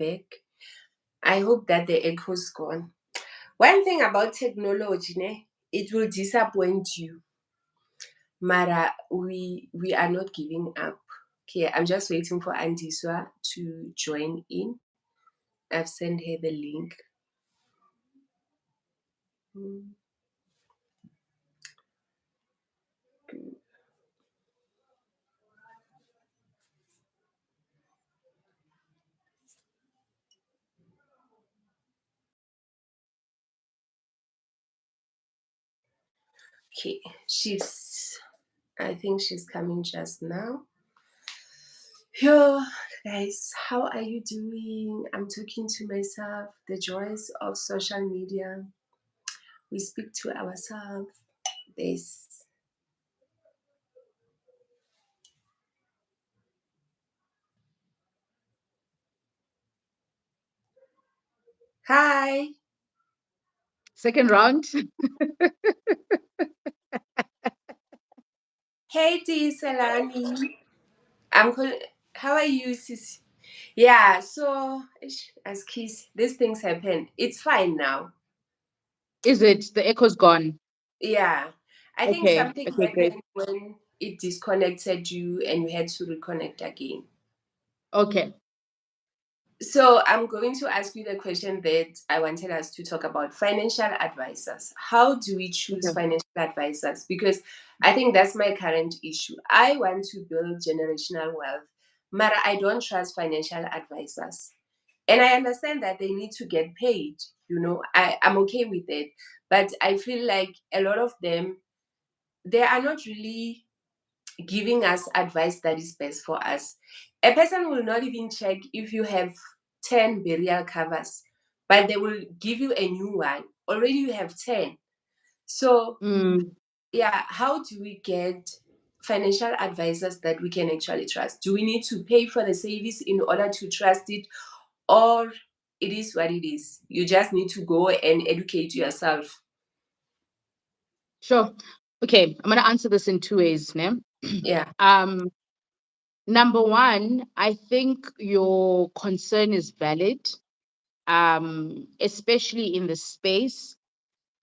back. I hope that the echo's gone. One thing about technology, ne, it will disappoint you. Mara, we are not giving up. Okay, I'm just waiting for Andiswa to join in. I've sent her the link. Mm. Okay, I think she's coming just now. Yo, guys, how are you doing? I'm talking to myself. The joys of social media. We speak to ourselves. This. Hi. Second round. Hey, T. Selani. How are you, sis? Yeah, so, as kids, these things happen. It's fine now. Is it? The echo's gone. Yeah. I think Okay. something Okay, great. happened when it disconnected you and you had to reconnect again. Okay. So I'm going to ask you the question that I wanted us to talk about: financial advisors. How do we choose Okay. financial advisors? Because I think that's my current issue. I want to build generational wealth, but I don't trust financial advisors. And I understand that they need to get paid. I'm okay with it. But I feel like a lot of them, they are not really giving us advice that is best for us. A person will not even check if you have 10 burial covers, but they will give you a new one. Already you have 10. So, Mm, yeah, how do we get financial advisors that we can actually trust? Do we need to pay for the service in order to trust it? Or it is what it is? You just need to go and educate yourself. sure. Okay. I'm gonna answer this in two ways, ne? Yeah. Um, Number one, I think your concern is valid, especially in the space.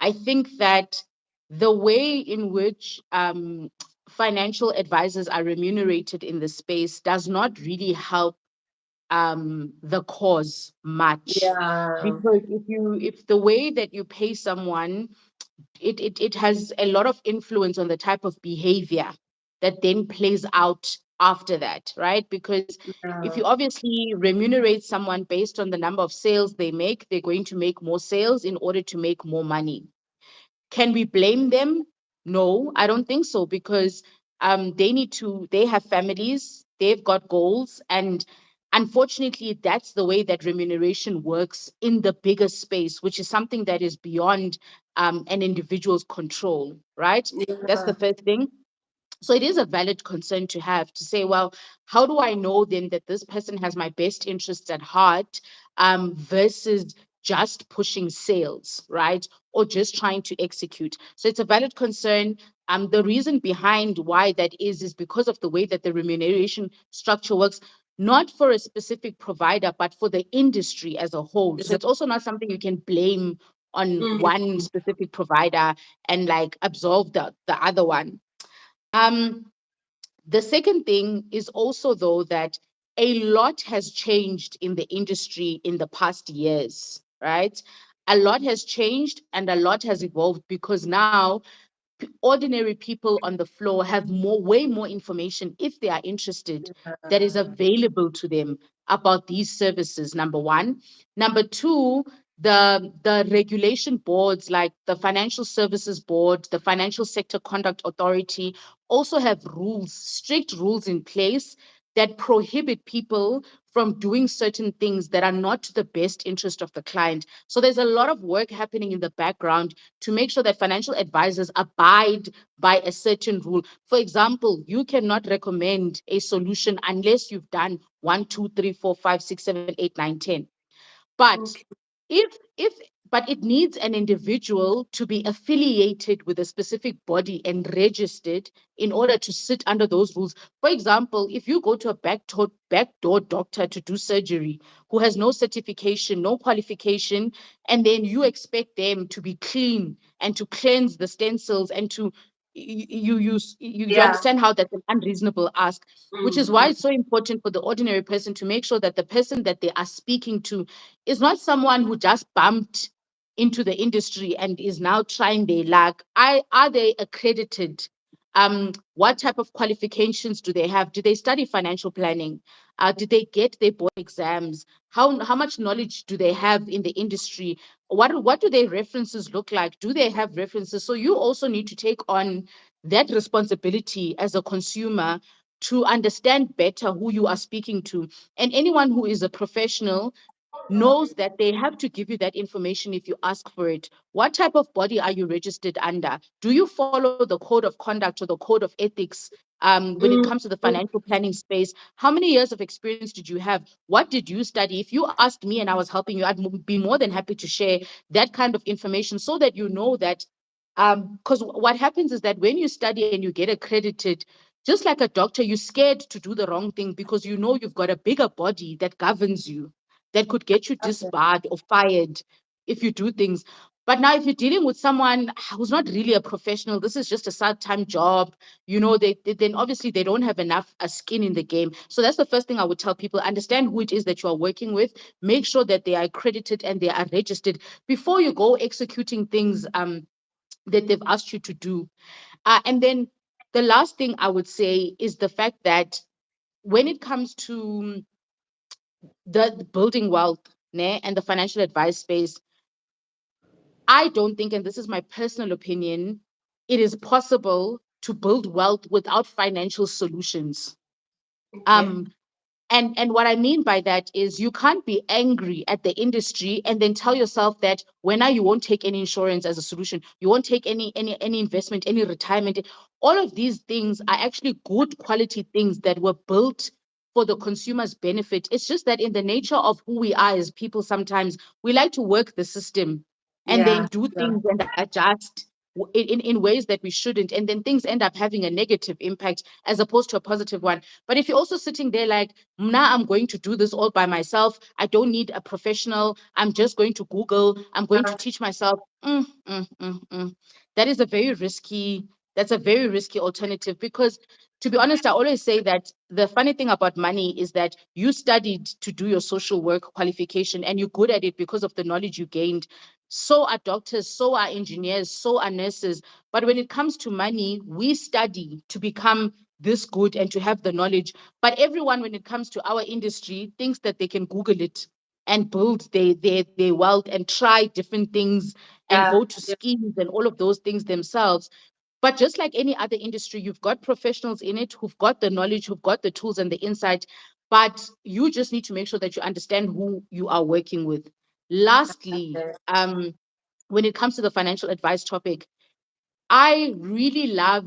I think that the way in which financial advisors are remunerated in the space does not really help the cause much. Yeah. Because if the way that you pay someone, it has a lot of influence on the type of behavior that then plays out after that, right? Because if Yeah. you obviously remunerate someone based on the number of sales they make, they're going to make more sales in order to make more money. Can we blame them? No, I don't think so, because they have families, they've got goals, and unfortunately, that's the way that remuneration works in the bigger space, which is something that is beyond an individual's control, right? That's the Yeah. first thing. So it is a valid concern to have, to say, well, how do I know then that this person has my best interests at heart, versus just pushing sales, right? Or just trying to execute. So it's a valid concern. The reason behind why that is because of the way that the remuneration structure works, not for a specific provider, but for the industry as a whole. So it's also not something you can blame on Mm. one specific provider and like absolve the other one. Um, the second thing is also, though, that a lot has changed in the industry in the past years, right? A lot has changed and a lot has evolved because now ordinary people on the floor have way more information if they are interested, that is available to them about these services. Number one. Number two, the regulation boards like the Financial Services Board, the Financial Sector Conduct Authority, also have rules, strict rules in place that prohibit people from doing certain things that are not to the best interest of the client. So there's a lot of work happening in the background to make sure that financial advisors abide by a certain rule. For example, you cannot recommend a solution unless you've done one, two, three, four, five, six, seven, eight, nine, 10. But Okay. if but it needs an individual to be affiliated with a specific body and registered in order to sit under those rules. For example, if you go to a backdoor doctor to do surgery who has no certification, no qualification, and then you expect them to be clean and to cleanse the stem cells and to you Yeah. understand how that's an unreasonable ask, which is why Mm. it's so important for the ordinary person to make sure that the person that they are speaking to is not someone who just bumped into the industry and is now trying their luck. Are they accredited? What type of qualifications do they have? Do they study financial planning? Did they get their board exams? How much knowledge do they have in the industry? What do their references look like? Do they have references? So you also need to take on that responsibility as a consumer to understand better who you are speaking to. And anyone who is a professional knows that they have to give you that information if you ask for it. What type of body are you registered under? Do you follow the code of conduct or the code of ethics when it Mm. comes to the financial planning space? How many years of experience did you have? What did you study? If you asked me and I was helping you, be more than happy to share that kind of information so that you know that. Because what happens is that when you study and you get accredited, just like a doctor, you're scared to do the wrong thing because you know you've got a bigger body that governs you, that could get you Okay. disbarred or fired if you do things. But now, if you're dealing with someone who's not really a professional, this is just a part-time job, then obviously they don't have enough skin in the game. So that's the first thing I would tell people: understand who it is that you are working with, make sure that they are accredited and they are registered before you go executing things that they've asked you to do. And then the last thing I would say is the fact that when it comes to the building wealth, ne, and the financial advice space, I don't think, and this is my personal opinion, it is possible to build wealth without financial solutions. Okay. Um, and what I mean by that is you can't be angry at the industry and then tell yourself that when now you won't take any insurance as a solution, you won't take any investment, any retirement. All of these things are actually good quality things that were built for the consumer's benefit. It's just that in the nature of who we are as people, sometimes we like to work the system and then Yeah. do Sure. things and adjust in ways that we shouldn't. And then things end up having a negative impact as opposed to a positive one. But if you're also sitting there like, now I'm going to do this all by myself. I don't need a professional. I'm just going to Google. I'm going to teach myself. That is a very risky, that's a very risky alternative because to be honest, I always say that the funny thing about money is that you studied to do your social work qualification and you're good at it because of the knowledge you gained. So are doctors, so are engineers, so are nurses. But when it comes to money, we study to become this good and to have the knowledge. But everyone, when it comes to our industry, thinks that they can Google it and build their wealth and try different things and Yeah. go to schemes and all of those things themselves. But just like any other industry, you've got professionals in it who've got the knowledge, who've got the tools and the insight. But you just need to make sure that you understand who you are working with. Lastly, Okay. when it comes to the financial advice topic, I really love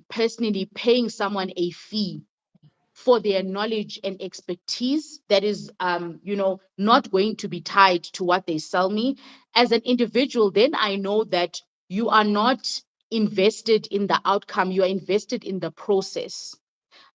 personally paying someone a fee for their knowledge and expertise that is not going to be tied to what they sell me as an individual. Then I know that you are not invested in the outcome, you are invested in the process.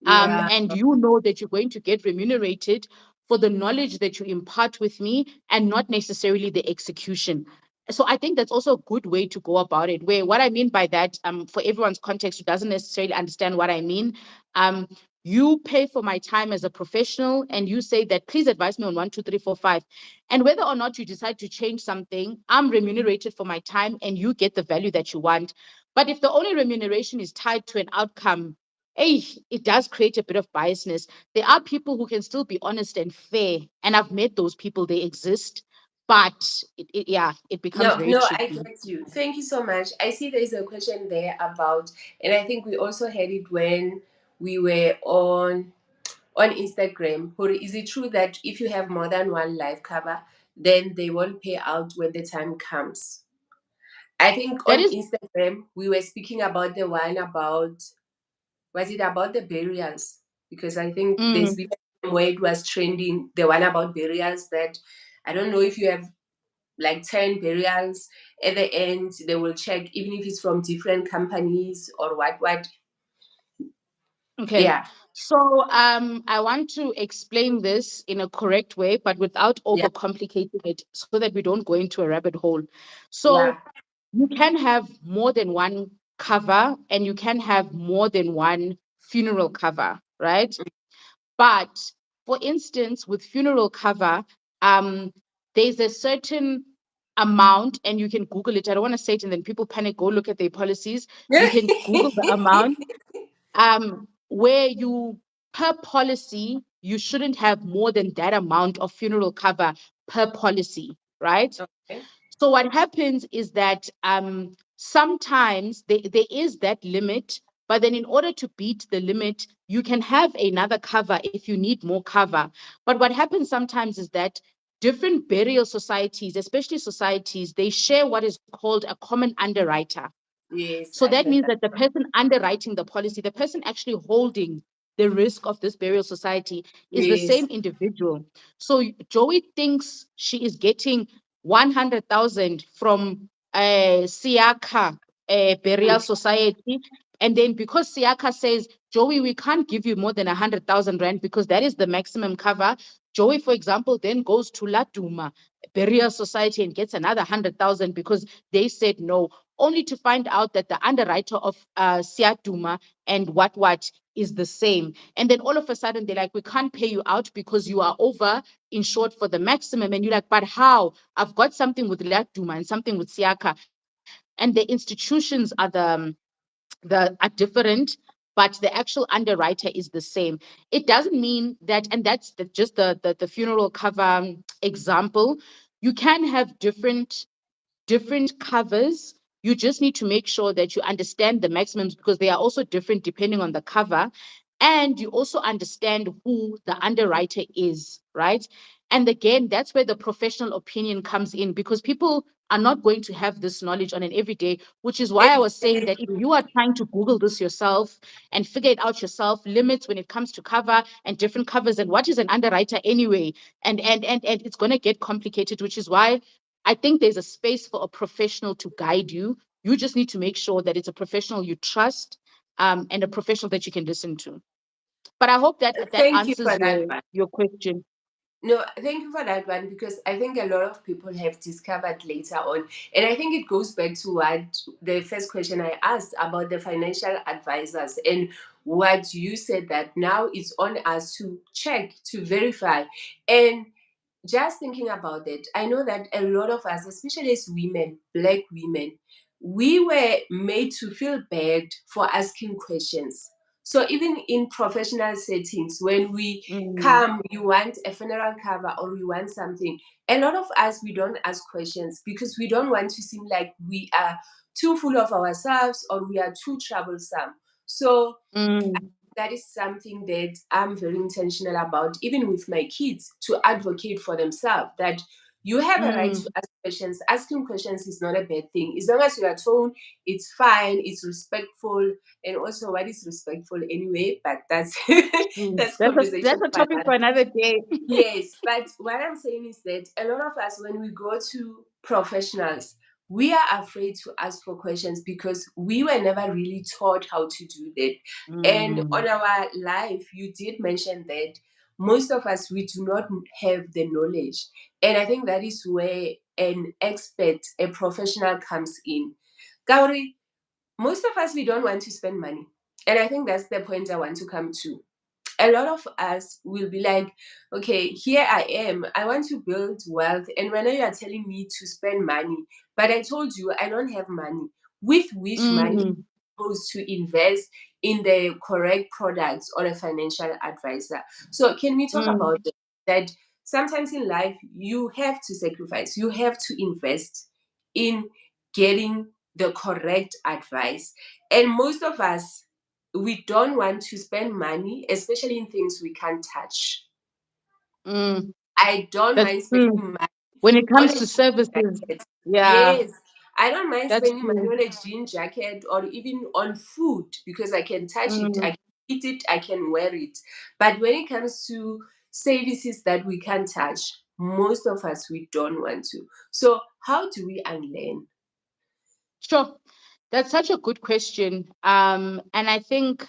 Yeah. And you know that you're going to get remunerated for the knowledge that you impart with me and not necessarily the execution. So I think that's also a good way to go about it. Where what I mean by that, for everyone's context who doesn't necessarily understand what I mean, um, you pay for my time as a professional and you say that please advise me on 1, 2, 3, 4, 5. And whether or not you decide to change something, I'm remunerated for my time and you get the value that you want. But if the only remuneration is tied to an outcome, it does create a bit of biasness. There are people who can still be honest and fair, and I've met those people, they exist, but yeah, it becomes No, very no, I tricky. get you. Thank you so much. I see there's a question there about, and I think we also had it when we were on Instagram. Or is it true that if you have more than one life cover, then they won't pay out when the time comes? I think That on is, Instagram we were speaking about the one about, was it about the burials? Because I think there's mm, been a time where it was trending, the one about burials that I don't know if you have. like 10 burials. At the end, they will check even if it's from different companies or what. Okay. Yeah, So I want to explain this in a correct way, but without yeah, overcomplicating it so that we don't go into a rabbit hole. So yeah. you can have more than one cover and you can have more than one funeral cover, right? But for instance, with funeral cover, um, there's a certain amount, and you can Google it. I don't want to say it and then people panic, go look at their policies. You can Google the amount where you, per policy, you shouldn't have more than that amount of funeral cover per policy, right? Okay. So what happens is that sometimes there is that limit, but then in order to beat the limit, you can have another cover if you need more cover. But what happens sometimes is that different burial societies, especially societies, they share what is called a common underwriter. Yes, So I've that heard means that. that the person underwriting the policy, the person actually holding the risk of this burial society is the Yes. same individual. So Joey thinks she is getting 100,000 from Siaka Burial Mm. Society. And then because Siaka says, Joey, we can't give you more than 100,000 Rand because that is the maximum cover. Joey, for example, then goes to Latuma Burial Society and gets another 100,000 because they said no, only to find out that the underwriter of Siatuma and what is the same. And then all of a sudden they're like, we can't pay you out because you are over insured for the maximum. And you're like, but how? I've got something with Latuma and something with Siaka. And the institutions are different, but the actual underwriter is the same. It doesn't mean that, and that's just the funeral cover example. You can have different covers. You just need to make sure that you understand the maximums because they are also different depending on the cover. And you also understand who the underwriter is, right? And again, that's where the professional opinion comes in because people are not going to have this knowledge on an everyday, which is why I was saying that if Exactly. you are trying to Google this yourself and figure it out yourself, limits when it comes to cover and different covers and what is an underwriter anyway, and it's going to get complicated, which is why I think there's a space for a professional to guide you. You just need to make sure that it's a professional you trust, and a professional that you can listen to. But I hope that that Thank you for answers that your one. your question. No, thank you for that one because I think a lot of people have discovered later on. And I think it goes back to what the first question I asked about the financial advisors and what you said that now it's on us to check, to verify. And just thinking about it, I know that a lot of us, especially as women, black women, we were made to feel bad for asking questions. So even in professional settings, when we Mm, come, you want a funeral cover or you want something, a lot of us, we don't ask questions because we don't want to seem like we are too full of ourselves or we are too troublesome. So mm, that is something that I'm very intentional about, even with my kids, to advocate for themselves that you have a right to mm, ask questions. Asking questions is not a bad thing. As long as you are told, it's fine, it's respectful. And also, what is respectful anyway? But that's mm. that's That's conversation a for topic for another. another day. Yes, but what I'm saying is that a lot of us, when we go to professionals, we are afraid to ask for questions because we were never really taught how to do that. And Mm, on our life, you did mention that most of us, we do not have the knowledge. And I think that is where an expert, a professional comes in. Gauri, most of us, we don't want to spend money. And I think that's the point I want to come to. A lot of us will be like, okay, here I am. I want to build wealth. And when you are telling me to spend money, but I told you I don't have money, with which money mm, supposed to invest in the correct products or a financial advisor. So can we talk mm, about that? That sometimes in life you have to sacrifice, you have to invest in getting the correct advice. And most of us, we don't want to spend money, especially in things we can't touch. mm. I don't That's mind true. spending money When it on comes a to jean services, jacket. yeah, Yes, I don't mind that's spending money true. on a jean jacket or even on food because I can touch it, I Mm, can eat it, I can wear it. But when it comes to services that we can't touch, most of us, we don't want to. So how do we unlearn? Sure. That's such a good question. And I think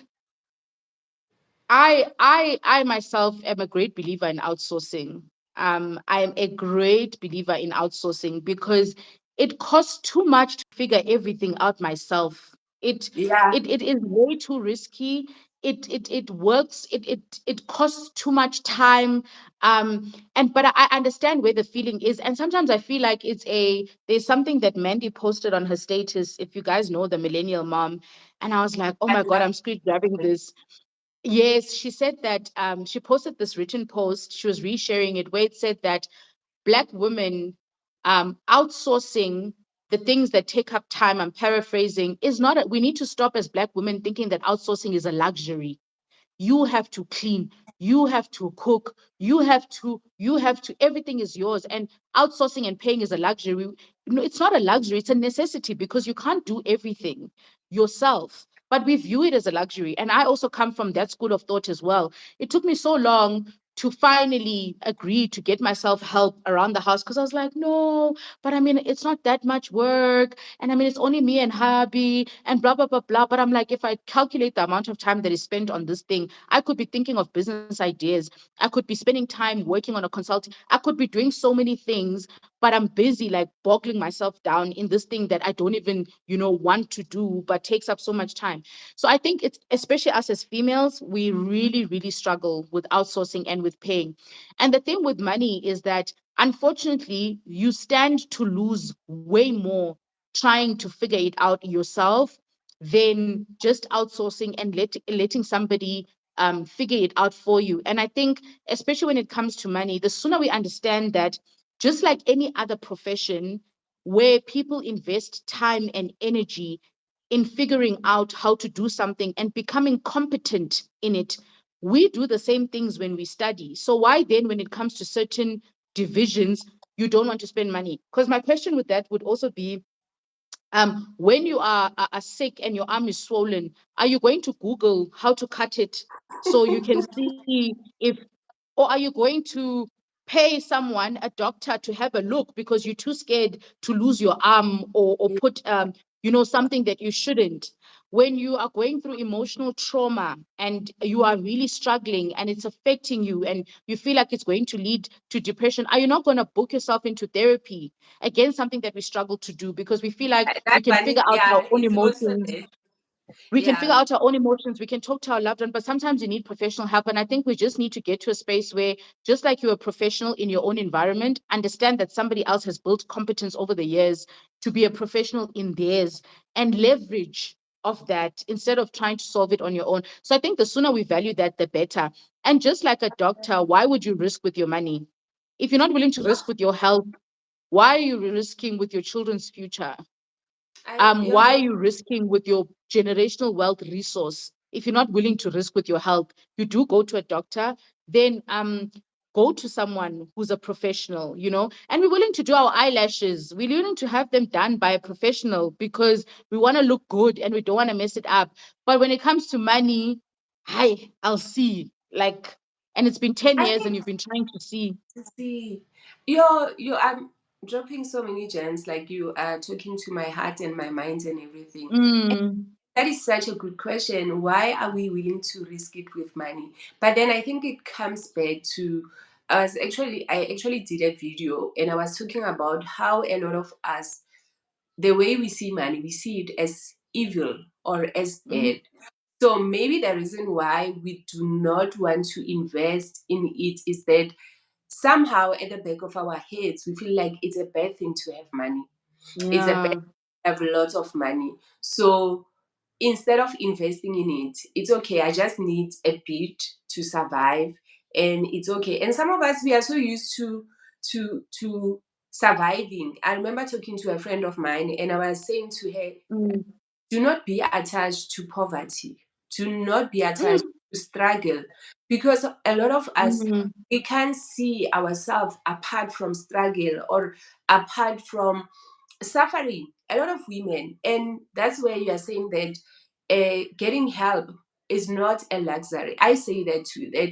I myself am a great believer in outsourcing. I am a great believer in outsourcing because it costs too much to figure everything out myself. It Yeah, it is way too risky. It works. It costs too much time. And but I understand where the feeling is, and sometimes I feel like there's something that Mandy posted on her status. If you guys know the millennial mom, and I was like, oh I my god, love I'm screen grabbing it. this. Yes, she said that she posted this written post. She was resharing it where it said that Black women outsourcing the things that take up time, I'm paraphrasing, is not, we need to stop as Black women thinking that outsourcing is a luxury. You have to clean, you have to cook, you have to, everything is yours. And outsourcing and paying is a luxury. No, it's not a luxury, it's a necessity because you can't do everything yourself. But we view it as a luxury. And I also come from that school of thought as well. It took me so long to finally agree to get myself help around the house because I was like, no, but I mean, it's not that much work. And I mean, it's only me and hubby and blah, blah, blah, blah. But I'm like, if I calculate the amount of time that is spent on this thing, I could be thinking of business ideas. I could be spending time working on a consulting. I could be doing so many things, but I'm busy like boggling myself down in this thing that I don't even, want to do, but takes up so much time. So I think it's, especially us as females, we really, really struggle with outsourcing and with paying. And the thing with money is that unfortunately, you stand to lose way more trying to figure it out yourself than just outsourcing and letting somebody figure it out for you. And I think, especially when it comes to money, the sooner we understand that, just like any other profession where people invest time and energy in figuring out how to do something and becoming competent in it, we do the same things when we study. So why then, when it comes to certain divisions, you don't want to spend money? Because my question with that would also be, when you are sick and your arm is swollen, are you going to Google how to cut it so you can see if, or are you going to pay someone, a doctor, to have a look because you're too scared to lose your arm, or put something that you shouldn't? When you are going through emotional trauma and you are really struggling and it's affecting you and you feel like it's going to lead to depression, are you not going to book yourself into therapy? Again, something that we struggle to do because we feel like we That can one is, figure out our yeah, own it's also emotions. there. We can Yeah, figure out our own emotions. We can talk to our loved one, but sometimes you need professional help. And I think we just need to get to a space where, just like you're a professional in your own environment, understand that somebody else has built competence over the years to be a professional in theirs, and leverage of that instead of trying to solve it on your own. So I think the sooner we value that, the better. And just like a doctor, why would you risk with your money? If you're not willing to risk with your health, why are you risking with your children's future? Why are you're you risking with your generational wealth resource? If you're not willing to risk with your health, you do go to a doctor, then go to someone who's a professional, and we're willing to do our eyelashes. We're willing to have them done by a professional because we want to look good and we don't want to mess it up. But when it comes to money, hi, I'll see. Like, and it's been 10 I years and think you've been trying to see. to see you're I'm dropping so many gems, like you are talking to my heart and my mind and everything. Mm, That is such a good question. Why are we willing to risk it with money? But then I think it comes back to, I actually did a video and I was talking about how a lot of us, the way we see money, we see it as evil or as mhm, bad. So maybe the reason why we do not want to invest in it is that somehow at the back of our heads we feel like it's a bad thing to have money. It's a bad yeah. have lots of money. So instead of investing in it, it's okay. I just need a bit to survive, and it's okay. And some of us, we are so used to surviving. I remember talking to a friend of mine, and I was saying to her, Mm, do not be attached to poverty. Do not be attached mm, to struggle, because a lot of us, mm, we can't see ourselves apart from struggle or apart from suffering. A lot of women, and that's where you are saying that getting help is not a luxury. I say that too, that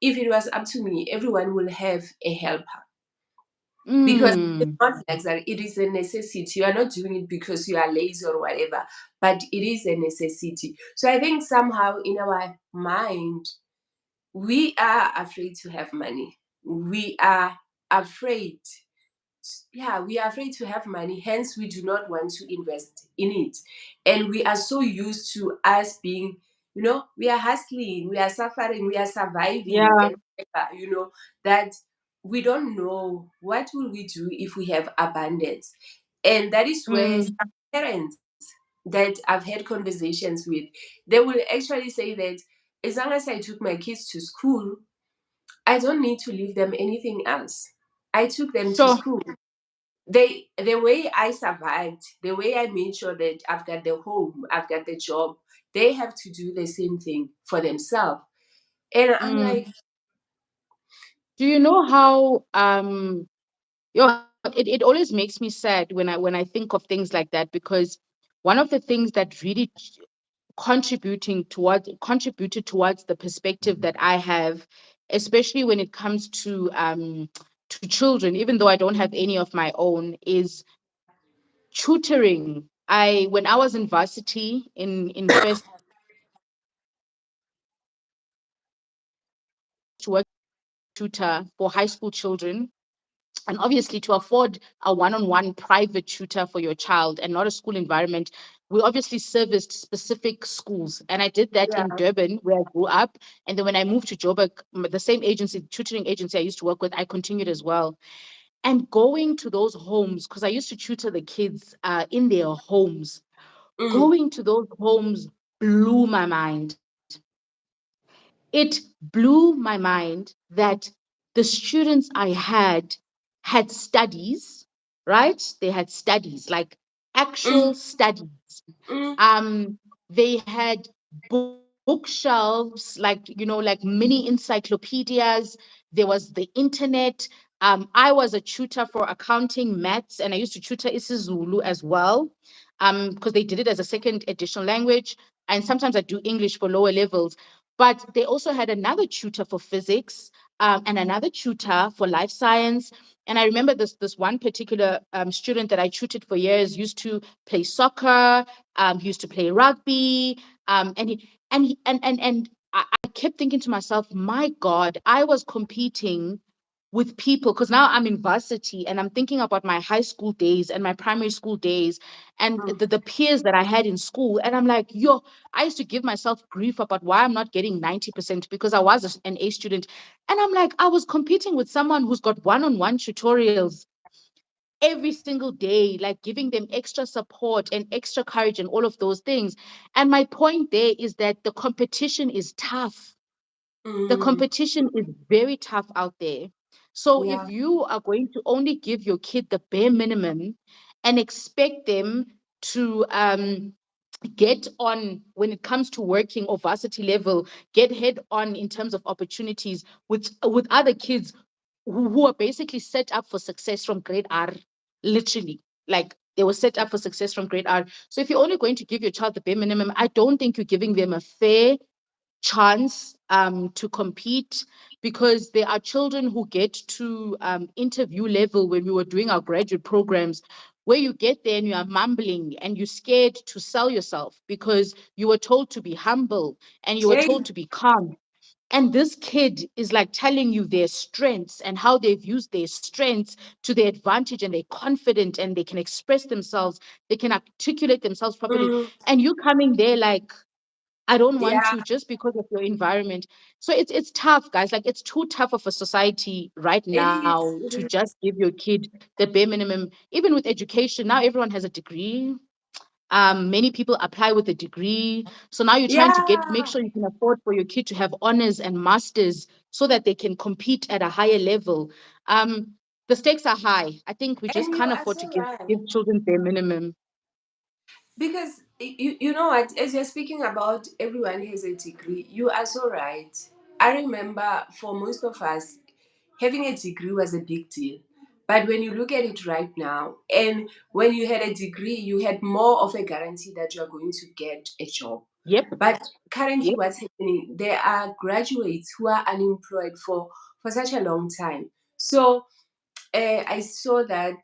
if it was up to me, everyone will have a helper. because it's Mm. not luxury, it is a necessity. You are not doing it because you are lazy or whatever, but it is a necessity. So I think somehow in our mind, we are afraid to have money. We are afraid, yeah, we are afraid to have money, hence we do not want to invest in it. And we are so used to us being, we are hustling, we are suffering, we are surviving, Yeah. and that we don't know what will we do if we have abundance. And that is where Mm. some parents that I've had conversations with, they will actually say that as long as I took my kids to school, I don't need to leave them anything else. I took them to So, school. The way I survived, the way I made sure that I've got the home, I've got the job, they have to do the same thing for themselves. And I'm like, mm, do you know how it always makes me sad when I think of things like that, because one of the things that really contributed towards the perspective that I have, especially when it comes to children, even though I don't have any of my own, is tutoring. I When I was in varsity in first to work tutor for high school children, and obviously to afford a one-on-one private tutor for your child and not a school environment, we obviously serviced specific schools, and I did that in yeah, Durban where I grew up. And then when I moved to Joburg, the same agency, tutoring agency I used to work with, I continued as well. And going to those homes, because I used to tutor the kids in their homes, mm, going to those homes blew my mind. It blew my mind that the students I had studies, right? They had studies, like mm, actual studies. mm, They had bookshelves, like mini encyclopedias. There was the internet. I was a tutor for accounting, maths, and I used to tutor isiZulu as well, because they did it as a second additional language. And sometimes I do English for lower levels. But they also had another tutor for physics, and another tutor for life science. And I remember this one particular student that I tutored for years used to play soccer, he used to play rugby, and I kept thinking to myself, my God, I was competing with people, because now I'm in varsity and I'm thinking about my high school days and my primary school days and mm, the peers that I had in school. And I'm like, yo, I used to give myself grief about why I'm not getting 90% because I was an A student. And I'm like, I was competing with someone who's got one-on-one tutorials every single day, like giving them extra support and extra courage and all of those things. And my point there is that the competition is tough. The mm, competition is very tough out there. So if yeah, you are going to only give your kid the bare minimum and expect them to get on when it comes to working or varsity level, get head on in terms of opportunities with other kids who are basically set up for success from grade R, literally. Like they were set up for success from grade R. So if you're only going to give your child the bare minimum, I don't think you're giving them a fair chance to compete, because there are children who get to interview level when we were doing our graduate programs, where you get there and you are mumbling and you're scared to sell yourself because you were told to be humble and you were hey, told to be calm. And this kid is like telling you their strengths and how they've used their strengths to their advantage, and they're confident and they can express themselves, they can articulate themselves properly. mm, And you coming there like, I don't want yeah, to, just because of your environment. So it's tough, guys. Like it's too tough of a society right it is, now it to is, just give your kid the bare minimum. Even with education, now everyone has a degree. Many people apply with a degree. So now you're trying to make yeah, sure you can afford for your kid to have honors and masters so that they can compete at a higher level. The stakes are high. I think we and just you can't are afford to so right. give children bare minimum. Because you know what, as you're speaking about everyone has a degree, you are so right. I remember for most of us, having a degree was a big deal. But when you look at it right now, and when you had a degree, you had more of a guarantee that you're going to get a job. Yep. But currently, Yep. what's happening, there are graduates who are unemployed for such a long time. So I saw that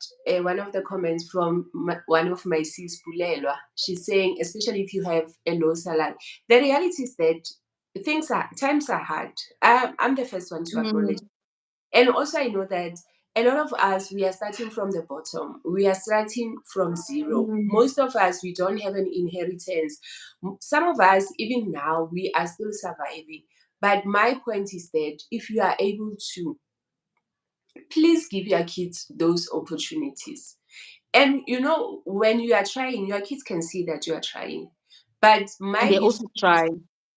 one of the comments from one of my sis Bulelwa, she's saying, especially if you have a low salary, the reality is that times are hard. I'm the first one to acknowledge. Mm, And also, I know that a lot of us, we are starting from the bottom. We are starting from zero. mm, Most of us, we don't have an inheritance. Some of us, even now, we are still surviving. But my point is that if you are able to, please give your kids those opportunities. And you know, when you are trying, your kids can see that you are trying. But and my they issue also try.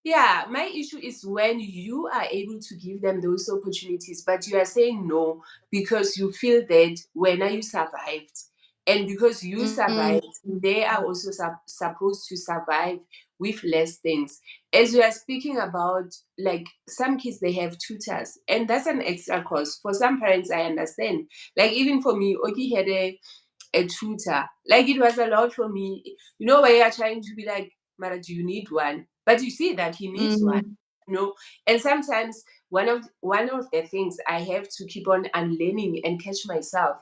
yeah, my issue is when you are able to give them those opportunities, but you are saying no because you feel that when you survived, and because you Mm, survived, they are also supposed to survive with less things. As we are speaking about, like some kids, they have tutors, and that's an extra cost. For some parents, I understand. Like even for me, Oki had a tutor. Like it was a lot for me. You know, where you're trying to be like, Mara, do you need one? But you see that he needs one. mm, You know, and sometimes one of the things I have to keep on unlearning and catch myself.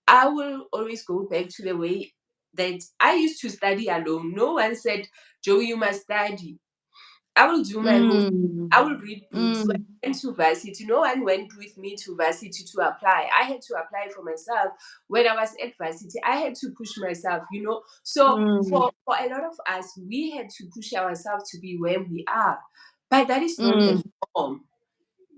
I will always go back to the way that I used to study alone. No one said, Joey, you must study. I will do my homework. mm, I will read books. When mm, I went to varsity, no one went with me to varsity to apply. I had to apply for myself. When I was at varsity, I had to push myself, you know. So mm, for a lot of us, we had to push ourselves to be where we are. But that is not the mm, norm.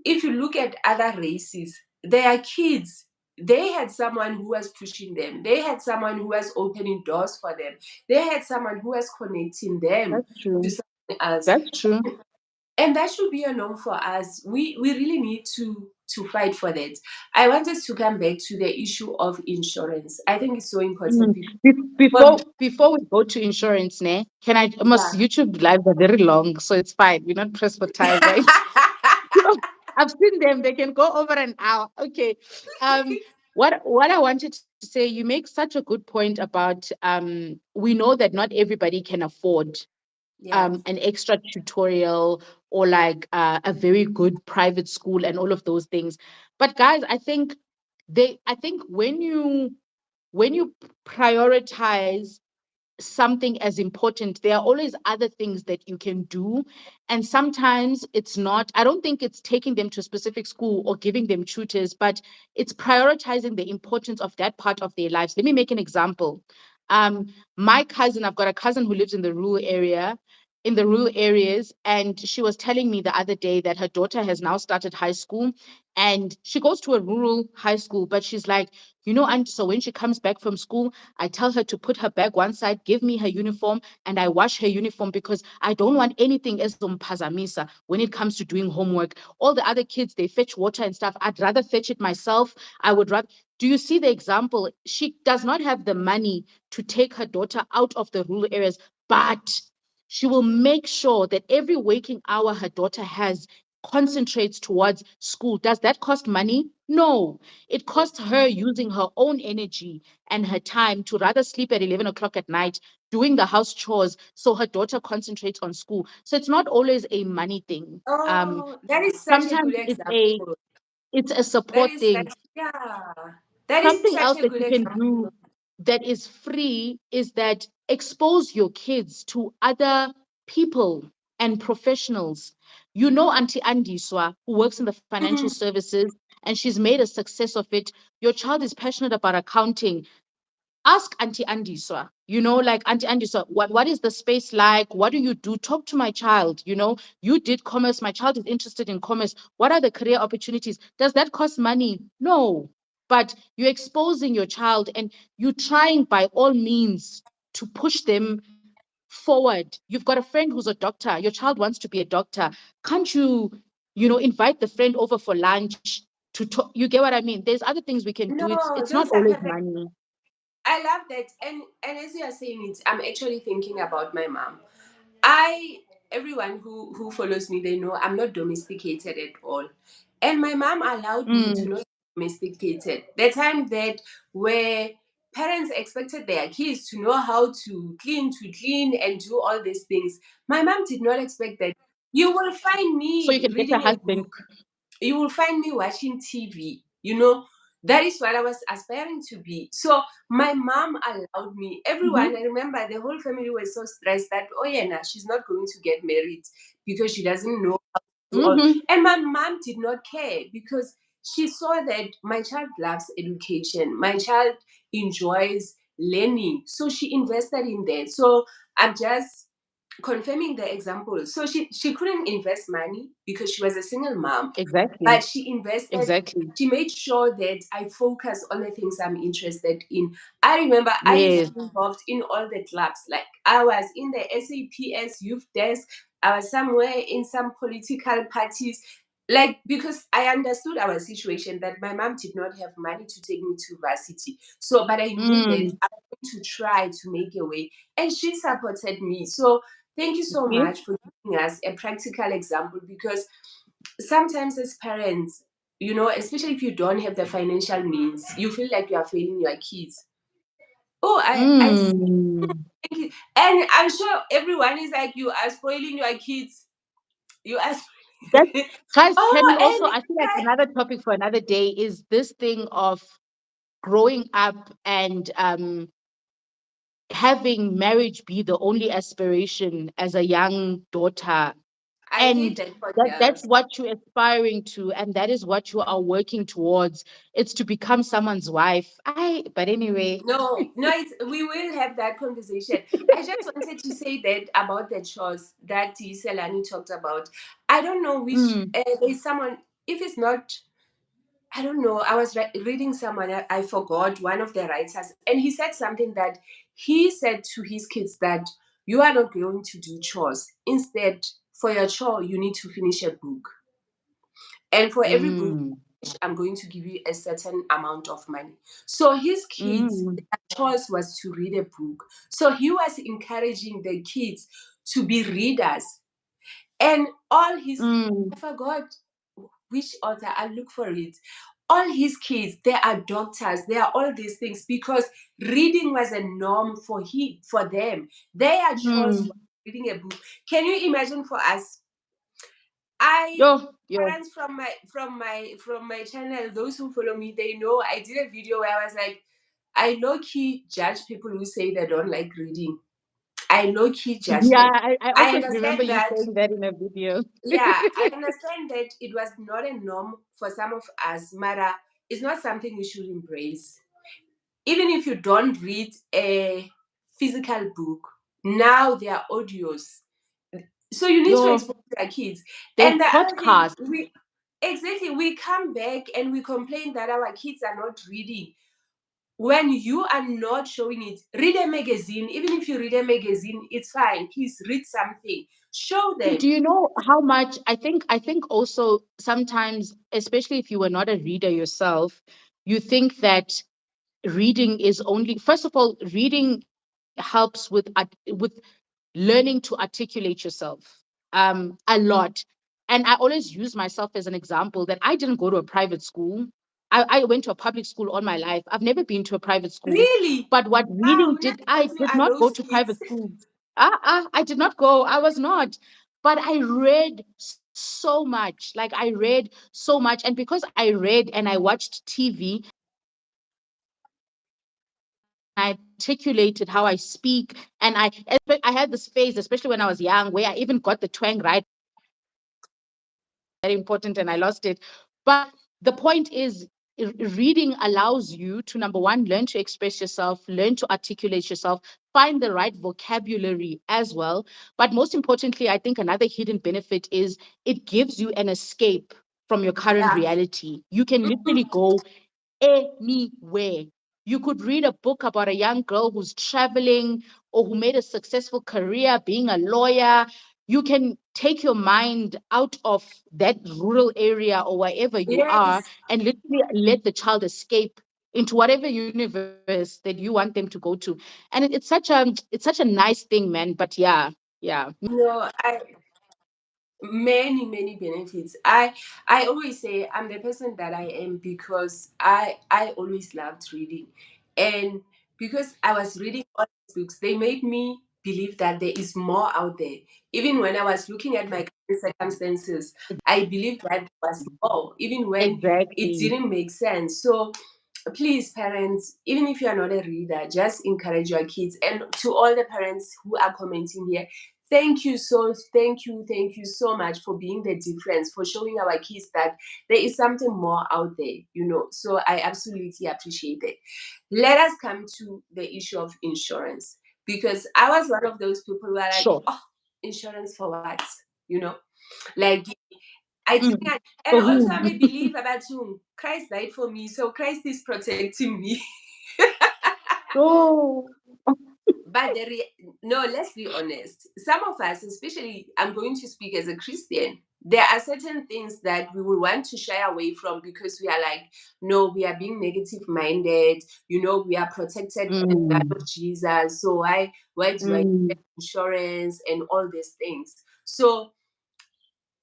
If you look at other races, their kids, they had someone who was pushing them. They had someone who was opening doors for them. They had someone who was connecting them that's to true. someone else, That's true. and that should be a norm for us. We really need to fight for that. I wanted to come back to the issue of insurance. I think it's so important Mm. because for me, Before we go to insurance, ne, can I yeah. must YouTube lives are very long, so it's fine. We're not pressed for time, right? So I've seen them, they can go over an hour. Okay. Um, what I wanted to say, you make such a good point about we know that not everybody can afford Yeah. an extra tutorial or like a very good private school and all of those things. But guys, I think when you prioritize something as important, there are always other things that you can do. And sometimes it's not, I don't think it's taking them to a specific school or giving them tutors, but it's prioritizing the importance of that part of their lives. Let me make an example. Um, my cousin, I've got a cousin who lives in the rural area, in the rural areas, and she was telling me the other day that her daughter has now started high school and she goes to a rural high school, but she's like, you know, and so when she comes back from school, I tell her to put her bag one side, give me her uniform, and I wash her uniform because I don't want anything as pazamisa when it comes to doing homework. All the other kids, they fetch water and stuff. I'd rather fetch it myself. I would rather. Do you see the example? She does not have the money to take her daughter out of the rural areas, but she will make sure that every waking hour her daughter has concentrates towards school. Does that cost money? No. It costs her using her own energy and her time to rather sleep at 11 o'clock at night doing the house chores so her daughter concentrates on school. So it's not always a money thing. Oh, that is such a Sometimes good example. it's a That support is thing. such yeah. That is Something such else a that good you can example. do that is free is that expose your kids to other people and professionals. You know, Auntie Andiswa, who works in the financial Mhm. services, and she's made a success of it. Your child is passionate about accounting. Ask Auntie Andiswa, you know, like Auntie Andiswa, what is the space like? What do you do? Talk to my child. You know, you did commerce. My child is interested in commerce. What are the career opportunities? Does that cost money? No. But you're exposing your child and you're trying by all means to push them forward. You've got a friend who's a doctor. Your child wants to be a doctor. Can't you, you know, invite the friend over for lunch to talk? You get what I mean? There's other things we can do. No, It's not those are always perfect. money. I love that. And as you are saying it, I'm actually thinking about my mom. I everyone who follows me, they know I'm not domesticated at all. And my mom allowed me to Mm. not be domesticated. The time that where parents expected their kids to know how to clean and do all these things. My mom did not expect that. You will find So you me can get a reading a husband. book. You will find me watching TV. You know, That is what I was aspiring to be. So my mom allowed me. Mm-hmm. Everyone, I remember the whole family was so stressed that, oh yeah, nah, she's not going to get married because she doesn't know how to do all. Mm-hmm. And my mom did not care because she saw that my child loves education. My child enjoys learning. So she invested in that. So I'm just confirming the example. So she couldn't invest money because she was a single mom, Exactly. but she invested. Exactly. She made sure that I focus on the things I'm interested in. I remember I used Yes. to be involved in all the clubs. Like I was in the SAPS youth desk. I was somewhere in some political parties. Like because I understood our situation that my mom did not have money to take me to varsity. So, but I knew that Mm. I was going to try to make a way, and she supported me. So, thank you so See? much for giving us a practical example because sometimes as parents, especially if you don't have the financial means, you feel like you are failing your kids. Oh, I see. Mm. Thank you. And I'm sure everyone is like, you are spoiling your kids. You are. That's, guys, can Oh, we also, and I feel like another topic for another day is this thing of growing up and having marriage be the only aspiration as a young daughter. I hate And that for that's girls. what you're aspiring to, and that is what you are working towards. It's to become someone's wife. But anyway. No, no, we will have that conversation. I just wanted to say that about the chores that Selani talked about. I don't know which, Mm, there's someone, if it's not, I don't know. I was reading someone, I forgot, one of the writers, and he said something that he said to his kids that you are not going to do chores. Instead, for your chore, you need to finish a book. And for every book, mm, I'm going to give you a certain amount of money. So his kids, mm, their choice was to read a book. So he was encouraging the kids to be readers. And all his, mm. I forgot which author, I look for it. All his kids, they are doctors, they are all these things because reading was a norm for them. Their choice Mm. was reading a book. Can you imagine for us? I Yo. parents from my channel, those who follow me, they know I did a video where I was like, I low key judge people who say they don't like reading. I low key judge Yeah, them. I I also remember understand you that, saying that in a video. yeah, I understand that it was not a norm for some of us, Mara. It's not something we should embrace. Even if you don't read a physical book, now there are audios. So you need to Yo, expose your kids. there's And the other thing, podcasts. we come back and we complain that our kids are not reading. When you are not showing it, read a magazine. Even if you read a magazine, it's fine. Please read something. Show Do them. you know how much I think also sometimes, especially if you were not a reader yourself, you think that reading is only, first of all, reading helps with learning to articulate yourself a lot. And I always use myself as an example that I didn't go to a private school. I went to a public school all my life. I've never been to a private school. Really? But what Wow, reading did, I because you did are not go those to kids. private schools. I did not go. I was not. But I read so much. Like I read so much. And because I read and I watched TV and I articulated how I speak, and I had this phase, especially when I was young, where I even got the twang right, very important, and I lost it. But the point is, reading allows you to, number one, learn to express yourself, learn to articulate yourself, find the right vocabulary as well. But most importantly, I think another hidden benefit is it gives you an escape from your current Yeah. reality. You can literally go anywhere. You could read a book about a young girl who's traveling or who made a successful career being a lawyer. You can take your mind out of that rural area or wherever you are Yes. and literally let the child escape into whatever universe that you want them to go to. And it's such a nice thing, man. But yeah. No, many benefits. I always say I'm the person that I am because I always loved reading, and because I was reading all these books, they made me believe that there is more out there. Even when I was looking at my current circumstances, I believed that there was more, even when it Exactly. didn't make sense. So please, parents, even if you are not a reader, just encourage your kids. And to all the parents who are commenting here, thank you so much for being the difference, for showing our kids that there is something more out there, So I absolutely appreciate it. Let us come to the issue of insurance, because I was one of those people who are like, Sure. oh, insurance for what? You know, like I think, Mm. and For also I'm whom? a believer that Christ died for me, so Christ is protecting me. Oh. But no, let's be honest. Some of us, especially, I'm going to speak as a Christian. There are certain things that we will want to shy away from because we are like, no, we are being negative minded. We are protected by the blood Mm. of Jesus. So why do I Mm. get insurance and all these things? So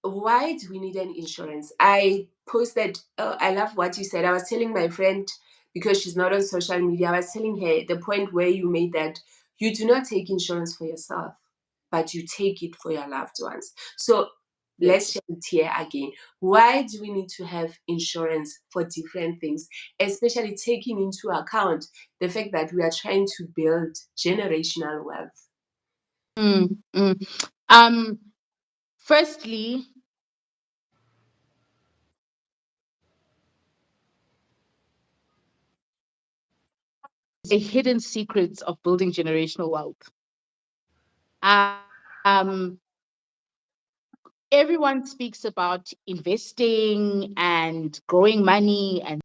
why do we need an insurance? I posted, I love what you said. I was telling my friend, because she's not on social media, I was telling her the point where you made that you do not take insurance for yourself, but you take it for your loved ones. So let's Yes. share it here again. Why do we need to have insurance for different things, especially taking into account the fact that we are trying to build generational wealth? Mm. Mm. Um, Firstly, the hidden secrets of building generational wealth. Um, Everyone speaks about investing and growing money, and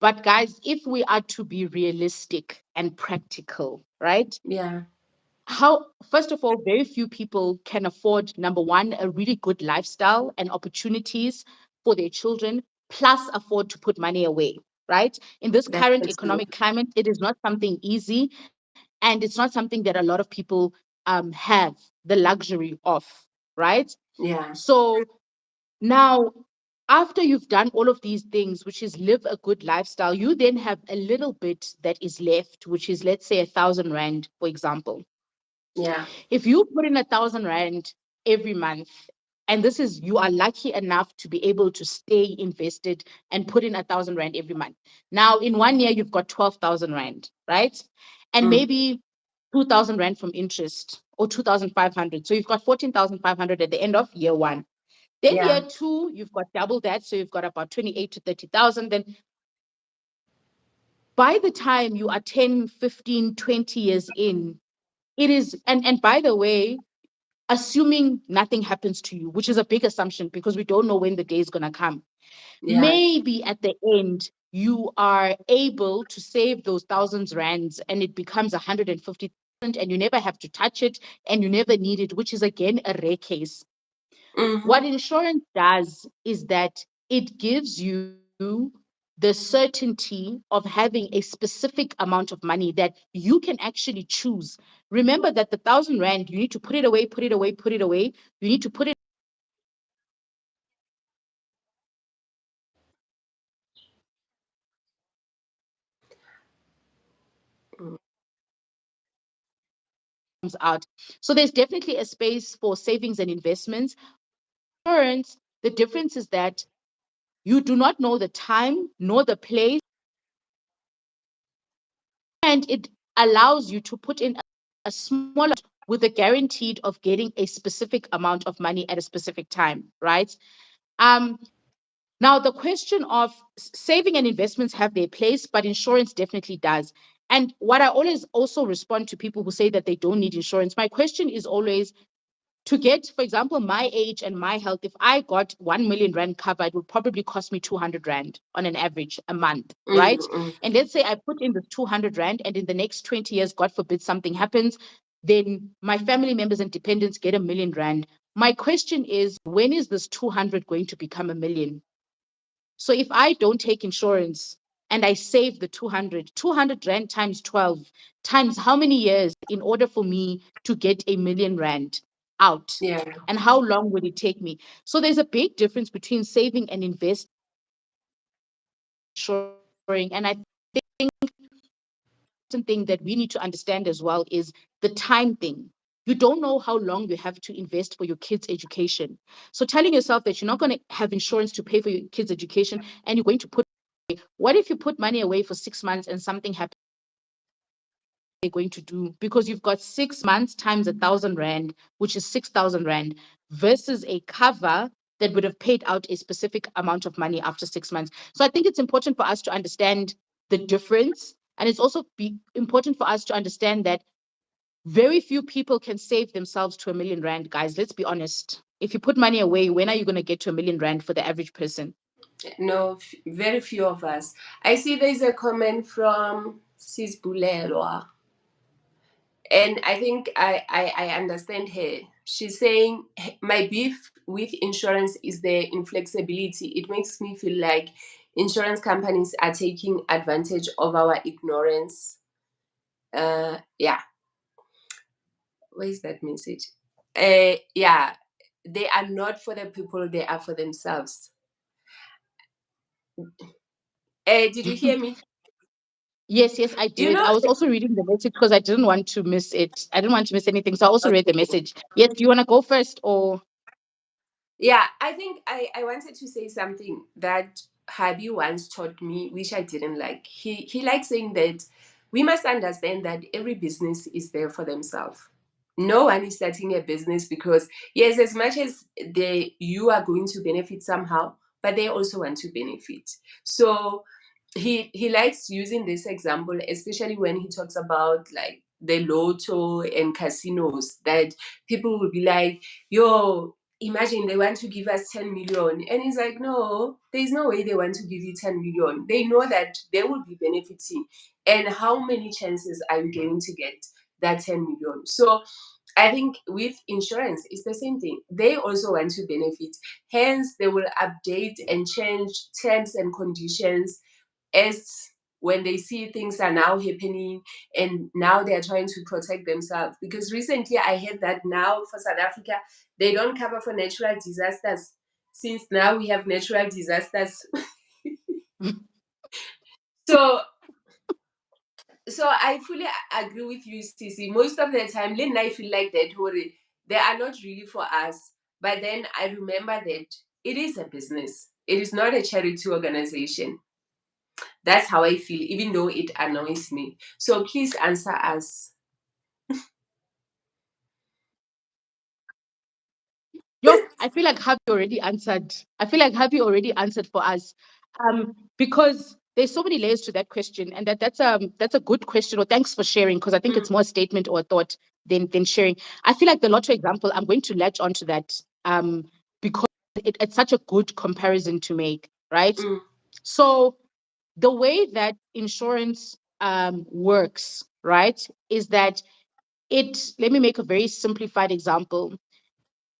but guys, if we are to be realistic and practical, right? Yeah, How, first of all, very few people can afford, number one, a really good lifestyle and opportunities for their children, plus afford to put money away, right? In this current that's true. economic climate, it is not something easy, and it's not something that a lot of people have the luxury of, right? Yeah, So now, after you've done all of these things, which is live a good lifestyle, you then have a little bit that is left, which is, let's say, 1,000 rand, for example. yeah, If you put in 1,000 rand every month, and this is, you are lucky enough to be able to stay invested and put in 1,000 rand every month. Now, in 1 year, you've got 12,000 rand, right? And mm, maybe 2,000 rand from interest, or 2,500. So you've got 14,500 at the end of year one. Then yeah. year two, you've got double that. So you've got about 28 to 30,000. Then by the time you are 10, 15, 20 years in, it is, and by the way, assuming nothing happens to you, which is a big assumption because we don't know when the day is going to come. Yeah. Maybe at the end, you are able to save those thousands rands and it becomes 150,000 and you never have to touch it and you never need it, which is again a rare case. Mm-hmm. What insurance does is that it gives you the certainty of having a specific amount of money that you can actually choose. Remember that the 1,000 rand, you need to put it away, put it away, put it away. You need to put it Mm. out. So there's definitely a space for savings and investments. Insurance, the difference is that you do not know the time nor the place, and it allows you to put in a smaller with a guaranteed of getting a specific amount of money at a specific time, right? Um, Now the question of saving and investments have their place, but insurance definitely does. And what I always also respond to people who say that they don't need insurance, my question is always, to get, for example, my age and my health, if I got 1 million rand cover, it would probably cost me 200 rand on an average a month, right? Mm-mm. And let's say I put in the 200 rand, and in the next 20 years, God forbid something happens, then my family members and dependents get 1 million rand. My question is, when is this 200 going to become a million? So if I don't take insurance and I save the 200 rand times 12, times how many years in order for me to get 1 million rand out? Yeah. And how long would it take me? So there's a big difference between saving and investing, insuring. And I think thing that we need to understand as well is the time thing. You don't know how long you have to invest for your kids' education. So telling yourself that you're not going to have insurance to pay for your kids' education and you're going to put What if you put money away for 6 months and something happens? They're going to do, because you've got 6 months times 1,000 rand, which is 6,000 rand, versus a cover that would have paid out a specific amount of money after 6 months. So I think it's important for us to understand the difference. And it's also important for us to understand that very few people can save themselves to 1 million rand, guys. Let's be honest. If you put money away, when are you going to get to 1 million rand for the average person? No, very few of us. I see there's a comment from Sis Bulelwa, and I think I understand her. She's saying, my beef with insurance is the inflexibility. It makes me feel like insurance companies are taking advantage of our ignorance. Yeah, where's that message? Yeah, they are not for the people, they are for themselves. Did you hear me? Yes, yes, I You did. know, I was also reading the message because I didn't want to miss it. I didn't want to miss anything. So I also read the okay. message. Yes, do you want to go first or? Yeah, I think I wanted to say something that Habi once taught me, which I didn't like. He likes saying that we must understand that every business is there for themselves. No one is starting a business because, yes, as much as you are going to benefit somehow, but they also want to benefit. So he likes using this example, especially when he talks about like the lotto and casinos, that people will be like, yo, imagine they want to give us 10 million. And he's like, no, there's no way they want to give you 10 million. They know that they will be benefiting. And how many chances are you going to get that 10 million? So I think with insurance, it's the same thing. They also want to benefit. Hence, they will update and change terms and conditions as when they see things are now happening and now they are trying to protect themselves. Because recently I heard that now for South Africa, they don't cover for natural disasters. Since now we have natural disasters. So I fully agree with you, Stacey. Most of the time, Lynn and I feel like that worry. They are not really for us. But then I remember that it is a business. It is not a charity organization. That's how I feel, even though it annoys me. So please answer us. Yo, I feel like Happy already answered. I feel like Happy already answered for us. Because there's so many layers to that question, and that's a good question. Or thanks for sharing, because I think Mm, it's more a statement or a thought than sharing. I feel like the lotto example, I'm going to latch onto that because it's such a good comparison to make, right? mm, So the way that insurance works, right, is that let me make a very simplified example.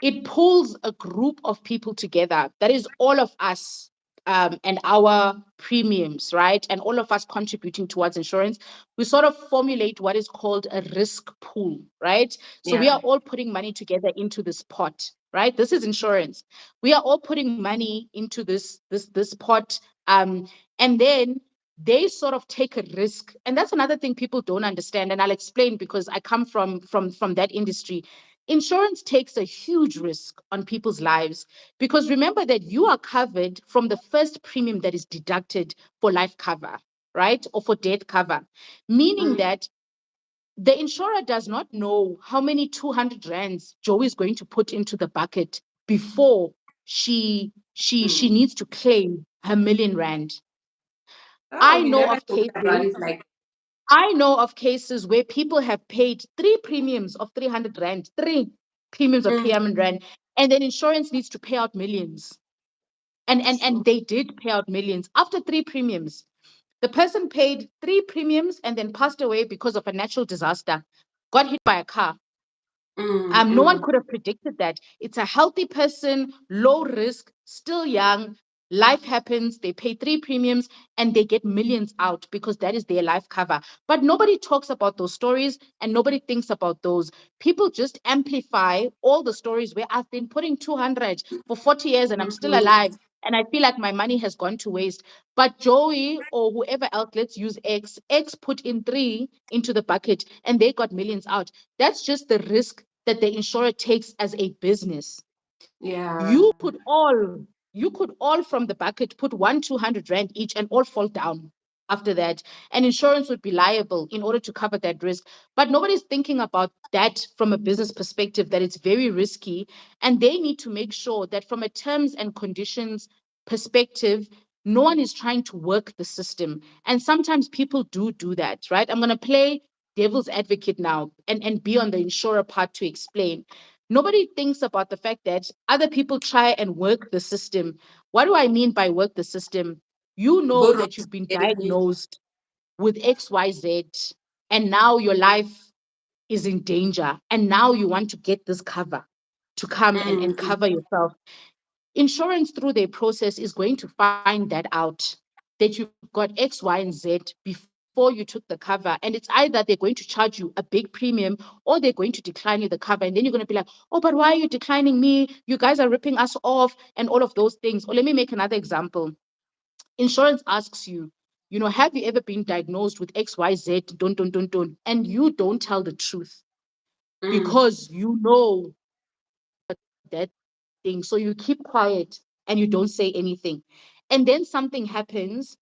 It pulls a group of people together. That is all of us and our premiums, right? And all of us contributing towards insurance. We sort of formulate what is called a risk pool, right? So we yeah. are all putting money together into this pot, right? This is insurance. We are all putting money into this pot, and then they sort of take a risk, and that's another thing people don't understand. And I'll explain because I come from that industry. Insurance takes a huge risk on people's lives because remember that you are covered from the first premium that is deducted for life cover, right? Or for death cover, meaning Mm, that the insurer does not know how many 200 rands Joe is going to put into the bucket before she mm. needs to claim her 1 million rand. Oh, I we know never of thought about cases it like. I know of cases where people have paid three premiums of 300 rand, three premiums of Mm, 300 rand, and then insurance needs to pay out millions. And they did pay out millions after three premiums. The person paid three premiums and then passed away because of a natural disaster, got hit by a car. No one mm. could have predicted that. It's a healthy person, low risk, still young. Life happens, they pay three premiums and they get millions out because that is their life cover. But nobody talks about those stories and nobody thinks about those. People just amplify all the stories where I've been putting 200 for 40 years and I'm still Mhm. alive and I feel like my money has gone to waste. But Joey or whoever else, let's use X put in three into the bucket and they got millions out. That's just the risk that the insurer takes as a business. Yeah. You put all. you could all from the bucket put 1 200 rand each and all fall down after that, and insurance would be liable in order to cover that risk. But nobody's thinking about that from a business perspective, that it's very risky, and they need to make sure that from a terms and conditions perspective, no one is trying to work the system. And sometimes people do that, right? I'm going to play devil's advocate now and be on the insurer part to explain. Nobody thinks about the fact that other people try and work the system. What do I mean by work the system? You know that Burros, you've been everything. diagnosed with XYZ, and now your life is in danger. And now you want to get this cover to come and Mm-hmm. cover yourself. Insurance, through their process, is going to find that out, that you've got X, Y, and Z before you took the cover. And it's either they're going to charge you a big premium or they're going to decline you the cover. And then you're going to be like, oh, but why are you declining me? You guys are ripping us off and all of those things. Or let me make another example. Insurance asks you, have you ever been diagnosed with XYZ? Don't. And you don't tell the truth Mm. because you know that thing. So you keep quiet and you don't say anything. And then something happens.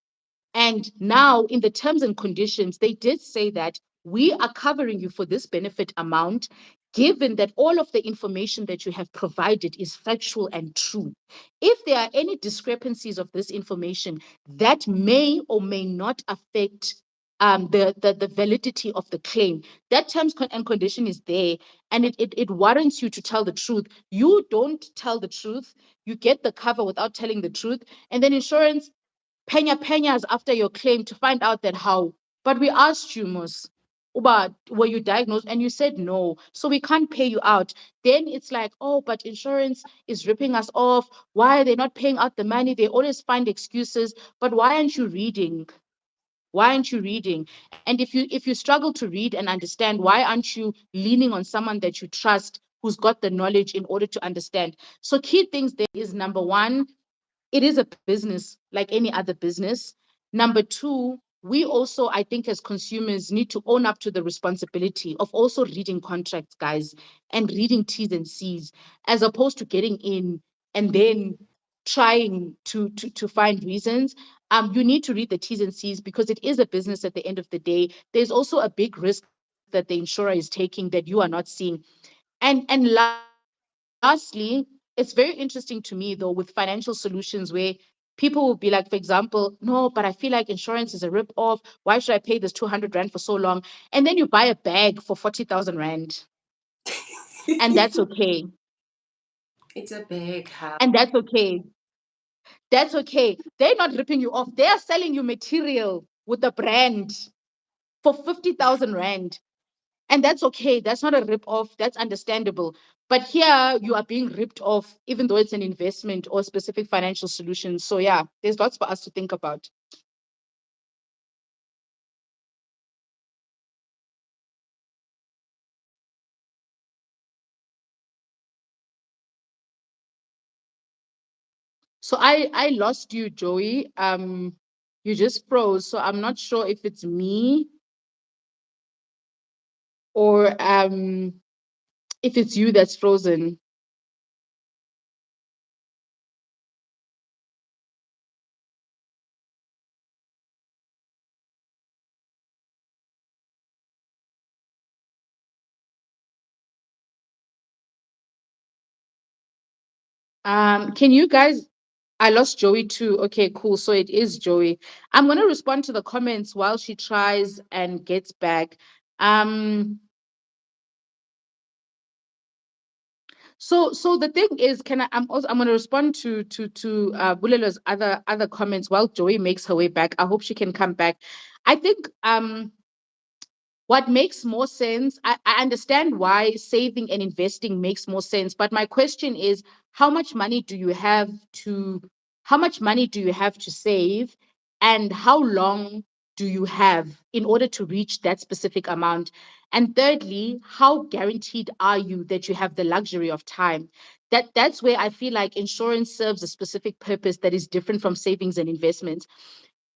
And now, in the terms and conditions, they did say that we are covering you for this benefit amount, given that all of the information that you have provided is factual and true. If there are any discrepancies of this information, that may or may not affect the validity of the claim. That and condition is there, and it warrants you to tell the truth. You don't tell the truth, you get the cover without telling the truth, and then insurance peñas after your claim to find out that how. But we asked you, Mus, Uba, were you diagnosed? And you said no. So we can't pay you out. Then it's like, oh, but insurance is ripping us off. Why are they not paying out the money? They always find excuses. But why aren't you reading? Why aren't you reading? And if you struggle to read and understand, why aren't you leaning on someone that you trust who's got the knowledge in order to understand? So key things there is, number one, it is a business like any other business. Number two, we also, I think, as consumers, need to own up to the responsibility of also reading contracts, guys, and reading T's and C's, as opposed to getting in and then trying to find reasons. You need to read the T's and C's because it is a business at the end of the day. There's also a big risk that the insurer is taking that you are not seeing. And lastly, it's very interesting to me though with financial solutions where people will be like, for example, no, but I feel like insurance is a rip off. Why should I pay this 200 rand for so long? And then you buy a bag for 40,000 rand, and that's okay. It's a big house. And that's okay. That's okay. They're not ripping you off. They are selling you material with a brand for 50,000 rand. And that's okay. That's not a rip off. That's understandable. But here you are being ripped off, even though it's an investment or specific financial solution. So, yeah, there's lots for us to think about. So, I lost you, Joey. You just froze. So, I'm not sure if it's me or if it's you that's frozen. Can you guys? I lost Joey too. Okay, cool. So it is Joey. I'm gonna respond to the comments while she tries and gets back. Um, so the thing is, I'm gonna respond to Bulelo's other comments while Joey makes her way back. I hope she can come back. I think what makes more sense, I understand why saving and investing makes more sense, but my question is, how much money do you have to how much money do you have to save, and how long do you have in order to reach that specific amount? And thirdly, how guaranteed are you that you have the luxury of time? That's where I feel like insurance serves a specific purpose that is different from savings and investments.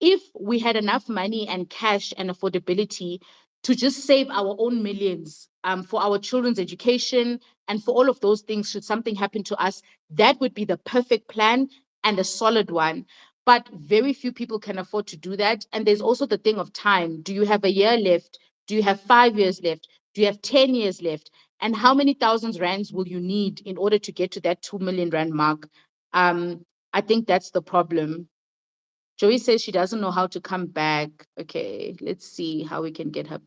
If we had enough money and cash and affordability to just save our own millions, for our children's education and for all of those things, should something happen to us, that would be the perfect plan. and a solid one. But very few people can afford to do that. And there's also the thing of time. Do you have a year left? Do you have 5 years left? Do you have 10 years left? And how many thousands rands will you need in order to get to that 2 million rand mark? I think that's the problem. Joey says she doesn't know how to come back. Okay, let's see how we can get her